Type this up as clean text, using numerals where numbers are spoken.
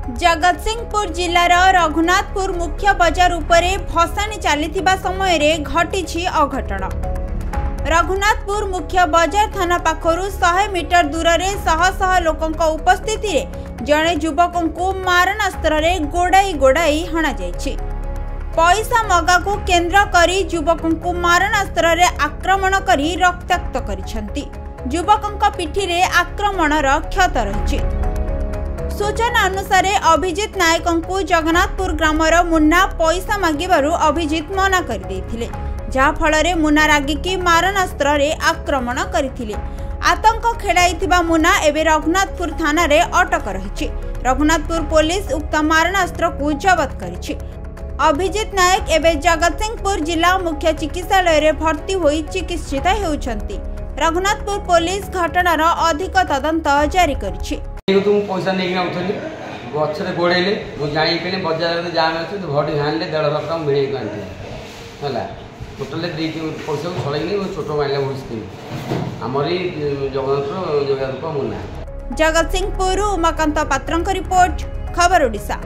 जगतसिंहपुर जिलार रघुनाथपुर मुख्य बजार उपरे भसाणी चलीथिबा समय रे घटिछि अघटन। रघुनाथपुर मुख्य बजार थाना पाखरु 100 मीटर दूर रे शह शह लोकंक उपस्थिति रे जणे युवकों को मारणास्त्र रे गोड़ाई हणा जायछि। पैसा मगा को केंद्र करी युवकों को मारणास्त्र रे आक्रमण करी रक्ताक्त करिसंती। युवकों पिठी रे आक्रमणर क्षत रहिछि। सूचना अनुसार अभिजित नायक को जगन्नाथपुर ग्रामर मुन्ना पैसा मागिबारु अभिजित मना कर देथिले, जहा फल मुन्ना रागिकी मारणास्त्र रे आक्रमण करथिले। आतंक खेलाइथिबा मुन्ना एबे रघुनाथपुर थाना रे अटक रहिछि। रघुनाथपुर पुलिस उक्त मारणास्त्र को जबत करिछि। अभिजित नायक एबे जगतसिंहपुर जिला मुख्य चिकित्सालय रे भर्ती होई चिकित्सित हेउछंती। रघुनाथपुर पुलिस घटनार अधिक तदंत जारी करिछि। तुम पैसा नहीं उठली गचरे गोड़े मुझे बजार जाम अच्छे भटी हाणिले 1.5 लाख टका मिले है टोटाल पैसा को छड़े छोट माइला भूसी आमरी जगन्नाथ मुन्ना। जगतसिंहपुर उमाकांत पात्र रिपोर्ट, खबर ओडिशा।